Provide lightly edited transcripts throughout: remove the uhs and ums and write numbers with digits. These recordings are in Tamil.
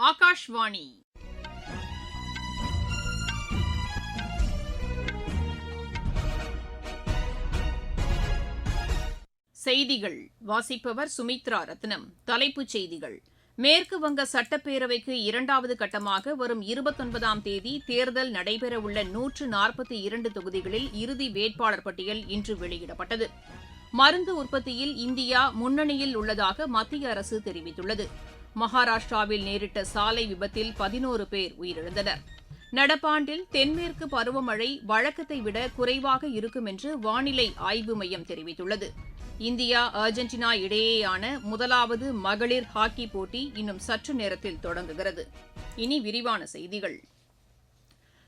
ஆகாஷ்வாணி. செய்திகள் வாசிப்பவர் சுமித்ரா ரத்னம். தலைப்புச் செய்திகள்: மேற்குவங்க சட்டப்பேரவைக்கு இரண்டாவது கட்டமாக வரும் 29ஆம் தேதி தேர்தல் நடைபெறவுள்ள 142 தொகுதிகளில் இறுதி வேட்பாளர் பட்டியல் இன்று வெளியிடப்பட்டது. மருந்து உற்பத்தியில் இந்தியா முன்னணியில் உள்ளதாக மத்திய அரசு தெரிவித்துள்ளது. மகாராஷ்டிராவில் நேரிட்ட சாலை விபத்தில் 11 பேர் உயிரிழந்தனர். நடப்பாண்டில் தென்மேற்கு பருவமழை வழக்கத்தை விட குறைவாக இருக்கும் என்று வானிலை ஆய்வு மையம் தெரிவித்துள்ளது. இந்தியா அர்ஜென்டினா இடையேயான முதலாவது மகளிர் ஹாக்கி போட்டி இன்னும் சற்று நேரத்தில் தொடங்குகிறது. இனி விரிவான செய்திகள்.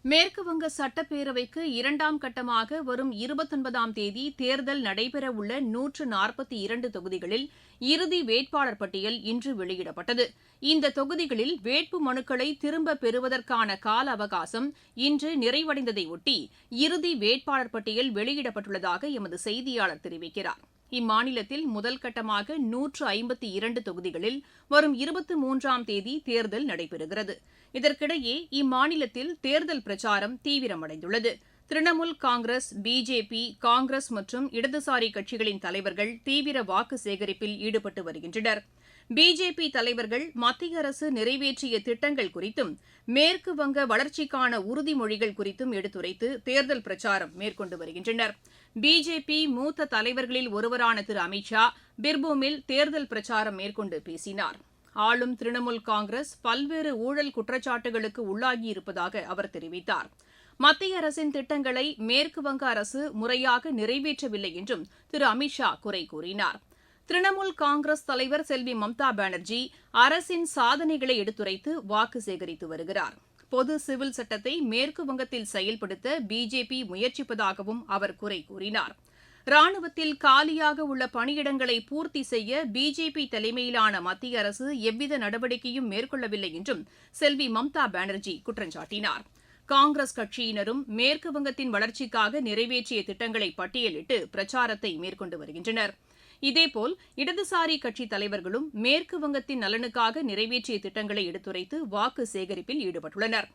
மேற்குவங்க சட்டப்பேரவைக்கு இரண்டாம் கட்டமாக வரும் 29ஆம் தேதி தேர்தல் நடைபெறவுள்ள 142 தொகுதிகளில் இறுதி வேட்பாளர் பட்டியல் இன்று வெளியிடப்பட்டது. இந்த தொகுதிகளில் வேட்பு மனுக்களை திரும்பப் பெறுவதற்கான கால அவகாசம் இன்று நிறைவடைந்ததையொட்டி இறுதி வேட்பாளர் பட்டியல் வெளியிடப்பட்டுள்ளதாக எமது செய்தியாளர் தெரிவிக்கிறார். இம்மாநிலத்தில் முதல் கட்டமாக 152 தொகுதிகளில் வரும் 23ஆம் தேதி தேர்தல் நடைபெறுகிறது. இதற்கிடையே இம்மாநிலத்தில் தேர்தல் பிரச்சாரம் தீவிரமடைந்துள்ளது. திரிணாமுல் காங்கிரஸ், பிஜேபி, காங்கிரஸ் மற்றும் இடதுசாரி கட்சிகளின் தலைவர்கள் தீவிர வாக்கு சேகரிப்பில் ஈடுபட்டு வருகின்றனர். பிஜேபி தலைவர்கள் மத்திய அரசு நிறைவேற்றிய திட்டங்கள் குறித்தும் மேற்குவங்க வளர்ச்சிக்கான உறுதிமொழிகள் குறித்தும் எடுத்துரைத்து தேர்தல் பிரச்சாரம் மேற்கொண்டு வருகின்றனர். பிஜேபி மூத்த தலைவர்களில் ஒருவரான திரு அமித் ஷா பிர்பூமில் தேர்தல் பிரச்சாரம் மேற்கொண்டு பேசினார். ஆளும் திரிணாமுல் காங்கிரஸ் பல்வேறு ஊழல் குற்றச்சாட்டுகளுக்கு உள்ளாகியிருப்பதாக அவர் தெரிவித்தார். மத்திய அரசின் திட்டங்களை மேற்குவங்க அரசு முறையாக நிறைவேற்றவில்லை என்றும் திரு அமித் ஷா குறை கூறினார். திரிணாமுல் காங்கிரஸ் தலைவர் செல்வி மம்தா பானர்ஜி அரசின் சாதனைகளை எடுத்துரைத்து வாக்கு சேகரித்து வருகிறார். பொது சிவில் சட்டத்தை மேற்குவங்கத்தில் செயல்படுத்த பிஜேபி முயற்சிப்பதாகவும் அவர் குறை கூறினார். ராணுவத்தில் காலியாக உள்ள பணியிடங்களை பூர்த்தி செய்ய பிஜேபி தலைமையிலான மத்திய அரசு எவ்வித நடவடிக்கையும் மேற்கொள்ளவில்லை என்றும் செல்வி மம்தா பானர்ஜி குற்றம் சாட்டினார். காங்கிரஸ் கட்சியினரும் மேற்குவங்கத்தின் வளர்ச்சிக்காக நிறைவேற்றிய திட்டங்களை பட்டியலிட்டு பிரச்சாரத்தை மேற்கொண்டு வருகின்றனர். இதேபோல் இடதுசாரி கட்சித் தலைவர்களும் மேற்குவங்கத்தின் நலனுக்காக நிறைவேற்றிய திட்டங்களை எடுத்துரைத்து வாக்கு சேகரிப்பில் ஈடுபட்டுள்ளனர்.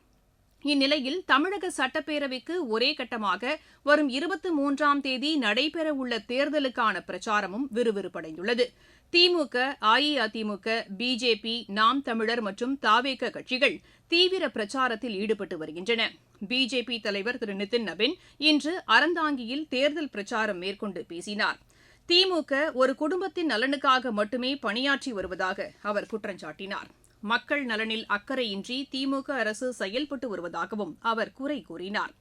இந்நிலையில் தமிழக சட்டப்பேரவைக்கு ஒரே கட்டமாக வரும் 23ஆம் தேதி நடைபெறவுள்ள தேர்தலுக்கான பிரச்சாரமும் விறுவிறுப்படைந்துள்ளது. திமுக, அஇஅதிமுக, பிஜேபி, நாம் தமிழர் மற்றும் தவேக கட்சிகள் தீவிர பிரச்சாரத்தில் ஈடுபட்டு வருகின்றன. பிஜேபி தலைவர் திரு நிதின் நபின் இன்று அறந்தாங்கியில் தேர்தல் பிரச்சாரம் மேற்கொண்டு பேசினார். திமுக ஒரு குடும்பத்தின் நலனுக்காக மட்டுமே பணியாற்றி வருவதாக அவர் குற்றம் சாட்டினார். மக்கள் நலனில் அக்கறையின்றி திமுக அரசு செயல்பட்டு வருவதாகவும் அவர் குறை கூறினார்.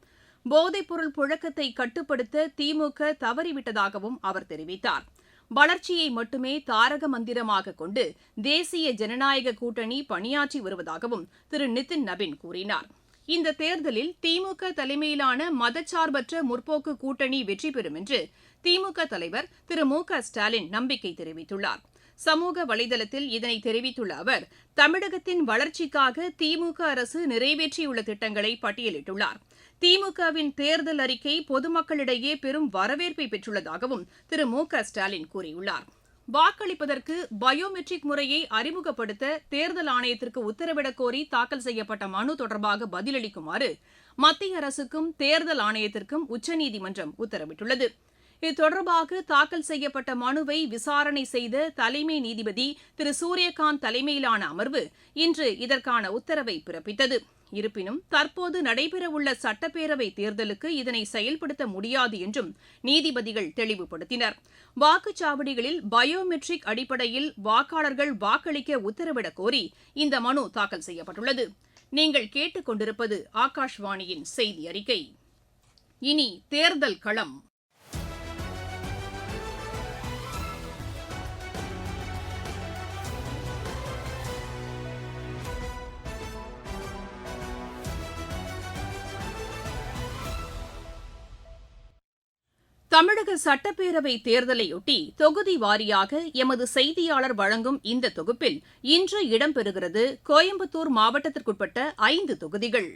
போதைப்பொருள் புழக்கத்தை கட்டுப்படுத்த திமுக தவறிவிட்டதாகவும் அவர் தெரிவித்தார். வளர்ச்சியை மட்டுமே தாரக மந்திரமாக கொண்டு தேசிய ஜனநாயக கூட்டணி பணியாற்றி வருவதாகவும் திரு நிதின் நபின் கூறினார். இந்த தேர்தலில் திமுக தலைமையிலான மதச்சார்பற்ற முற்போக்கு கூட்டணி வெற்றி பெறும் என்று திமுக தலைவர் திரு மு க ஸ்டாலின் நம்பிக்கை தெரிவித்துள்ளார். சமூக வலைதளத்தில் இதனை தெரிவித்துள்ள அவர் தமிழகத்தின் வளர்ச்சிக்காக திமுக அரசு நிறைவேற்றியுள்ள திட்டங்களை பட்டியலிட்டுள்ளார். திமுகவின் தேர்தல் அறிக்கை பொதுமக்களிடையே பெரும் வரவேற்பை பெற்றுள்ளதாகவும் திரு மு க ஸ்டாலின் கூறியுள்ளார். வாக்களிப்பதற்கு பயோமெட்ரிக் முறையை அறிமுகப்படுத்த தேர்தல் ஆணையத்திற்கு உத்தரவிடக் கோரி தாக்கல் செய்யப்பட்ட மனு தொடர்பாக பதிலளிக்குமாறு மத்திய அரசுக்கும் தேர்தல் ஆணையத்திற்கும் உச்சநீதிமன்றம் உத்தரவிட்டுள்ளது. இது தொடர்பாக தாக்கல் செய்யப்பட்ட மனுவை விசாரணை செய்த தலைமை நீதிபதி திரு சூரியகாந்த் தலைமையிலான அமர்வு இன்று இதற்கான உத்தரவை பிறப்பித்தது. இருப்பினும் தற்போது நடைபெறவுள்ள சட்டப்பேரவை தேர்தலுக்கு இதனை செயல்படுத்த முடியாது என்றும் நீதிபதிகள் தெளிவுபடுத்தினர். வாக்குச்சாவடிகளில் பயோமெட்ரிக் அடிப்படையில் வாக்காளர்கள் வாக்களிக்க உத்தரவிடக் கோரி இந்த மனு தாக்கல் செய்யப்பட்டுள்ளது. நீங்கள் கேட்டுக் கொண்டிருப்பது ஆகாஷ்வாணியின் செய்தி அறிக்கை. இனி தேர்தல் களம். தமிழக சட்டப்பேரவை தேர்தலையொட்டி தொகுதி வாரியாக எமது செய்தியாளர் வழங்கும் இந்த தொகுப்பில் இன்று இடம்பெறுகிறது கோயம்புத்தூர் மாவட்டத்திற்குட்பட்ட 5 தொகுதிகள்.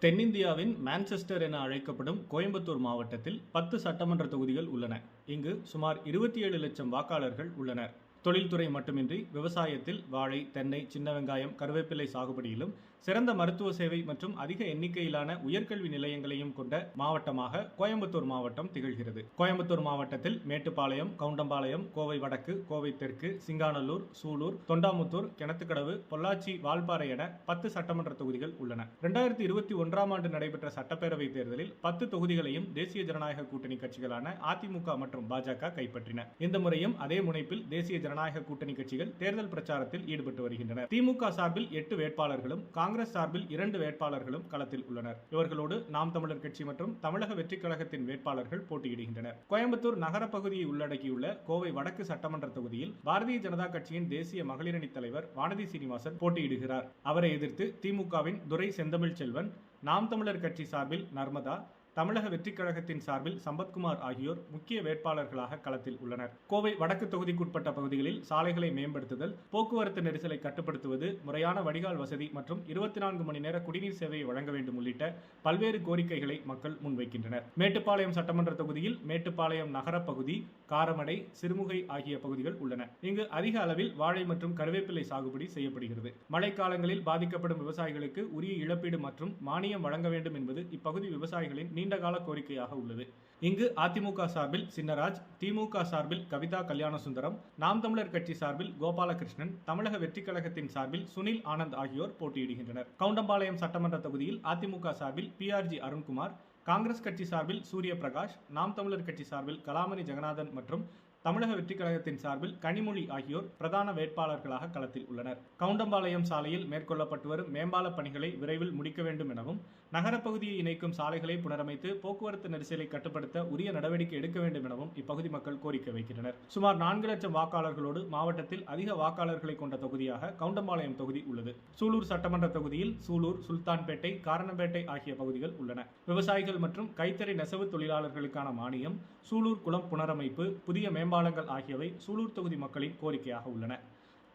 தென்னிந்தியாவின் மான்செஸ்டர் என அழைக்கப்படும் கோயம்புத்தூர் மாவட்டத்தில் 10 சட்டமன்ற தொகுதிகள் உள்ளன. இங்கு சுமார் 27 லட்சம் வாக்காளர்கள் உள்ளனர். தொழில்துறை மட்டுமின்றி விவசாயத்தில் வாழை, தென்னை, சின்ன வெங்காயம், கருவேப்பிலை சாகுபடியிலும் சிறந்த மருத்துவ சேவை மற்றும் அதிக எண்ணிக்கையிலான உயர்கல்வி நிலையங்களையும் கொண்ட மாவட்டமாக கோயம்புத்தூர் மாவட்டம் திகழ்கிறது. கோயம்புத்தூர் மாவட்டத்தில் மேட்டுப்பாளையம், கவுண்டம்பாளையம், கோவை வடக்கு, கோவை தெற்கு, சிங்காநல்லூர், சூலூர், தொண்டாமுத்தூர், கிணத்துக்கடவு, பொள்ளாச்சி, வால்பாறை என 10 சட்டமன்ற தொகுதிகள் உள்ளன. 2021ஆம் ஆண்டு நடைபெற்ற சட்டப்பேரவை தேர்தலில் 10 தொகுதிகளையும் தேசிய ஜனநாயக கூட்டணி கட்சிகளான அதிமுக மற்றும் பாஜக கைப்பற்றின. இந்த முறையும் அதே முனைப்பில் தேசிய ஜனநாயக கூட்டணி கட்சிகள் தேர்தல் பிரச்சாரத்தில் ஈடுபட்டு வருகின்றனர். திமுக சார்பில் 8 வேட்பாளர்களும், காங்கிரஸ் சார்பில் 2 வேட்பாளர்களும் களத்தில் உள்ளனர். இவர்களோடு நாம் தமிழர் கட்சி மற்றும் தமிழக வெற்றிக் கழகத்தின் வேட்பாளர்கள் போட்டியிடுகின்றனர். கோயம்புத்தூர் நகர பகுதியை உள்ளடக்கியுள்ள கோவை வடக்கு சட்டமன்ற தொகுதியில் பாரதிய ஜனதா கட்சியின் தேசிய மகளிரணி தலைவர் வானதி சீனிவாசன் போட்டியிடுகிறார். அவரை எதிர்த்து திமுகவின் துரை செந்தமிழ் செல்வன், நாம் தமிழர் கட்சி சார்பில் நர்மதா, தமிழக வெற்றிக் கழகத்தின் சார்பில் சம்பத்குமார் ஆகியோர் முக்கிய வேட்பாளர்களாக களத்தில் உள்ளனர். கோவை வடக்கு தொகுதிக்குட்பட்ட பகுதிகளில் சாலைகளை மேம்படுத்துதல், போக்குவரத்து நெரிசலை கட்டுப்படுத்துவது, முறையான வடிகால் வசதி மற்றும் 24 மணி நேர குடிநீர் சேவையை வழங்க வேண்டும் உள்ளிட்ட பல்வேறு கோரிக்கைகளை மக்கள் முன்வைக்கின்றனர். மேட்டுப்பாளையம் சட்டமன்ற தொகுதியில் மேட்டுப்பாளையம் நகர பகுதி, காரமடை, சிறுமுகை ஆகிய பகுதிகள் உள்ளன. இங்கு அதிக அளவில் வாழை மற்றும் கருவேப்பிலை சாகுபடி செய்யப்படுகிறது. மழைக்காலங்களில் பாதிக்கப்படும் விவசாயிகளுக்கு உரிய இழப்பீடு மற்றும் மானியம் வழங்க வேண்டும் என்பது இப்பகுதி விவசாயிகளின் நீண்டகால கோரிக்கையாக உள்ளது. இங்கு அதிமுக சார்பில் சின்னராஜ், திமுக சார்பில் கவிதா கல்யாணசுந்தரம், நாம் தமிழர் கட்சி சார்பில் கோபாலகிருஷ்ணன், தமிழக வெற்றிக் கழகத்தின் சார்பில் சுனில் ஆனந்த் ஆகியோர் போட்டியிடுகின்றனர். கவுண்டம்பாளையம் சட்டமன்ற தொகுதியில் அதிமுக சார்பில் PRG அருண்குமார், காங்கிரஸ் கட்சி சார்பில் சூரிய பிரகாஷ், நாம் தமிழர் கட்சி சார்பில் கலாமணி ஜெகநாதன் மற்றும் தமிழக வெற்றிக் கழகத்தின் சார்பில் கனிமொழி ஆகியோர் பிரதான வேட்பாளர்களாக களத்தில் உள்ளனர். கவுண்டம்பாளையம் சாலையில் மேற்கொள்ளப்பட்டு வரும் மேம்பால பணிகளை விரைவில் முடிக்க வேண்டும் எனவும், நகரப்பகுதியை இணைக்கும் சாலைகளை புனரமைத்து போக்குவரத்து நெரிசலை கட்டுப்படுத்த உரிய நடவடிக்கை எடுக்க வேண்டும் எனவும் இப்பகுதி மக்கள் கோரிக்கை வைக்கின்றனர். சுமார் 4 லட்சம் வாக்காளர்களோடு மாவட்டத்தில் அதிக வாக்காளர்களை கொண்ட தொகுதியாக கவுண்டம்பாளையம் தொகுதி உள்ளது. சூலூர் சட்டமன்ற தொகுதியில் சூலூர், சுல்தான்பேட்டை, காரணம்பேட்டை ஆகிய பகுதிகள் உள்ளன. விவசாயிகள் மற்றும் கைத்தறி நெசவு தொழிலாளர்களுக்கான மானியம், சூலூர் குளம் புனரமைப்பு, புதிய மேம்பாலங்கள் ஆகியவை சூலூர் தொகுதி மக்களின் கோரிக்கையாக உள்ளன.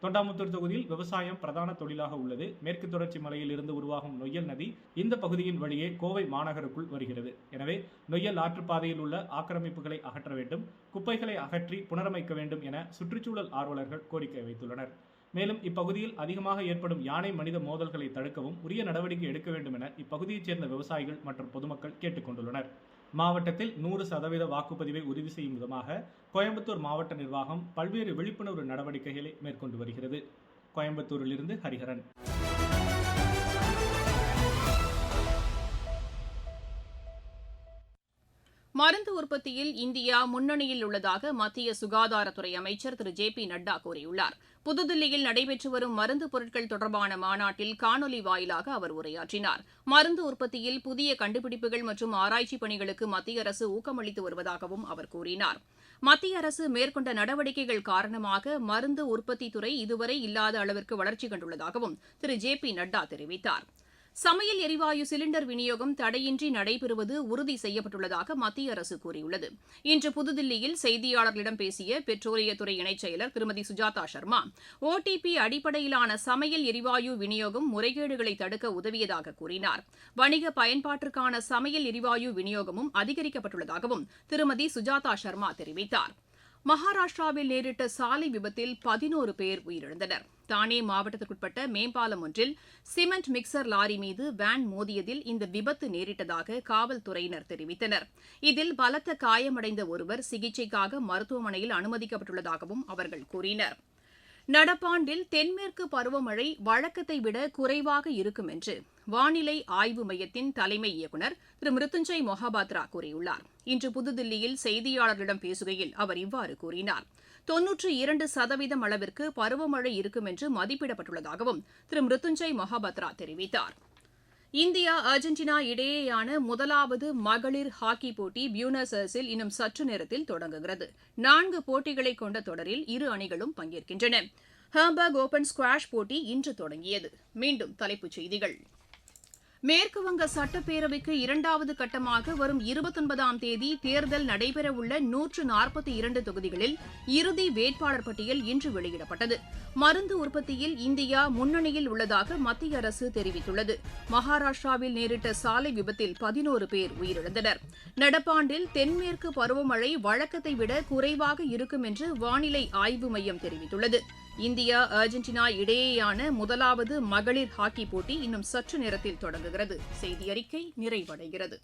தொண்டாமுத்தூர் தொகுதியில் விவசாயம் பிரதான தொழிலாக உள்ளது. மேற்கு தொடர்ச்சி மலையில் இருந்து உருவாகும் நொய்யல் நதி இந்த பகுதியின் வழியே கோவை மாநகருக்குள் வருகிறது. எனவே நொய்யல் ஆற்றுப்பாதையில் உள்ள ஆக்கிரமிப்புகளை அகற்ற வேண்டும், குப்பைகளை அகற்றி புனரமைக்க வேண்டும் என சுற்றுச்சூழல் ஆர்வலர்கள் கோரிக்கை வைத்துள்ளனர். மேலும் இப்பகுதியில் அதிகமாக ஏற்படும் யானை மனித மோதல்களை தடுக்கவும் உரிய நடவடிக்கை எடுக்க வேண்டும் என இப்பகுதியைச் சேர்ந்த விவசாயிகள் மற்றும் பொதுமக்கள் கேட்டுக் கொண்டுள்ளனர். மாவட்டத்தில் 100% வாக்குப்பதிவை உறுதி செய்யும் விதமாக கோயம்புத்தூர் மாவட்ட நிர்வாகம் பல்வேறு விழிப்புணர்வு நடவடிக்கைகளை மேற்கொண்டு வருகிறது. கோயம்புத்தூரிலிருந்து ஹரிஹரன். மருந்து உற்பத்தியில் இந்தியா முன்னணியில் உள்ளதாக மத்திய சுகாதாரத்துறை அமைச்சர் திரு JP நட்டா கூறியுள்ளார். புதுதில்லியில் நடைபெற்று வரும் மருந்து பொருட்கள் தொடர்பான மாநாட்டில் காணொலி வாயிலாக அவர் உரையாற்றினார். மருந்து உற்பத்தியில் புதிய கண்டுபிடிப்புகள் மற்றும் ஆராய்ச்சி பணிகளுக்கு மத்திய அரசு ஊக்கமளித்து வருவதாகவும் அவர் கூறினார். மத்திய அரசு மேற்கொண்ட நடவடிக்கைகள் காரணமாக மருந்து உற்பத்தி துறை இதுவரை இல்லாத அளவிற்கு வளர்ச்சி கண்டுள்ளதாகவும் திரு JP நட்டா தெரிவித்தார். சமையல் எரிவாயு சிலிண்டர் விநியோகம் தடையின்றி நடைபெறுவது உறுதி செய்யப்பட்டுள்ளதாக மத்திய அரசு கூறியுள்ளது. இன்று புதுதில்லியில் செய்தியாளர்களிடம் பேசிய பெட்ரோலியத்துறை இணைச் செயலர் திருமதி சுஜாதா சர்மா, OTP அடிப்படையிலான சமையல் எரிவாயு விநியோகம் முறைகேடுகளை தடுக்க உதவியதாக கூறினார். வணிக பயன்பாட்டிற்கான சமையல் எரிவாயு விநியோகமும் அதிகரிக்கப்பட்டுள்ளதாகவும் திருமதி சுஜாதா சர்மா தெரிவித்தார். மகாராஷ்டிராவில் நேரிட்ட சாலை விபத்தில் 11 பேர் உயிரிழந்தனர். தானே மாவட்டத்திற்குட்பட்ட மேம்பாலம் ஒன்றில் சிமெண்ட் மிக்சர் லாரி மீது வேன் மோதியதில் இந்த விபத்து நேரிட்டதாக காவல்துறையினர் தெரிவித்தனர். இதில் பலத்த காயமடைந்த ஒருவர் சிகிச்சைக்காக மருத்துவமனையில் அனுமதிக்கப்பட்டுள்ளதாகவும் அவர்கள் கூறினர். நடப்பாண்டில் தென்மேற்கு பருவமழை வழக்கத்தை விட குறைவாக இருக்கும் என்று வானிலை ஆய்வு மையத்தின் தலைமை இயக்குநர் திரு மிருத்துஞ்சய் மொஹபாத்ரா கூறியுள்ளார். இன்று புதுதில்லியில் செய்தியாளர்களிடம் பேசுகையில் அவர் இவ்வாறு கூறினார். 92% அளவிற்கு பருவமழை இருக்கும் என்று மதிப்பிடப்பட்டுள்ளதாகவும் திரு மிருத்துஞ்சய் மொஹபாத்ரா தெரிவித்தார். இந்தியா அர்ஜென்டினா இடையேயான முதலாவது மகளிர் ஹாக்கி போட்டி பியூனஸ் ஏர்ஸில் இன்னும் சற்று நேரத்தில் தொடங்குகிறது. 4 போட்டிகளை கொண்ட தொடரில் இரு அணிகளும் பங்கேற்கின்றன. ஹாம்பர்க் ஓபன் ஸ்குவாஷ் போட்டி இன்று தொடங்கியது. மீண்டும் தலைப்புச் செய்திகள். மேற்குவங்க சட்டப்பேரவைக்கு இரண்டாவது கட்டமாக வரும் 29ஆம் தேதி தேர்தல் நடைபெறவுள்ள 142 தொகுதிகளில் இறுதி வேட்பாளர் பட்டியல் இன்று வெளியிடப்பட்டது. மருந்து உற்பத்தியில் இந்தியா முன்னணியில் உள்ளதாக மத்திய அரசு தெரிவித்துள்ளது. மகாராஷ்டிராவில் நேரிட்ட சாலை விபத்தில் 11 பேர் உயிரிழந்தனர். நடப்பாண்டில் தென்மேற்கு பருவமழை வழக்கத்தை விட குறைவாக இருக்கும் என்று வானிலை ஆய்வு மையம் தெரிவித்துள்ளது. இந்தியா அர்ஜென்டினா இடையேயான முதலாவது மகளிர் ஹாக்கி போட்டி இன்னும் சற்று நேரத்தில் தொடங்குகிறது. செய்தி அறிக்கை நிறைவடைகிறது.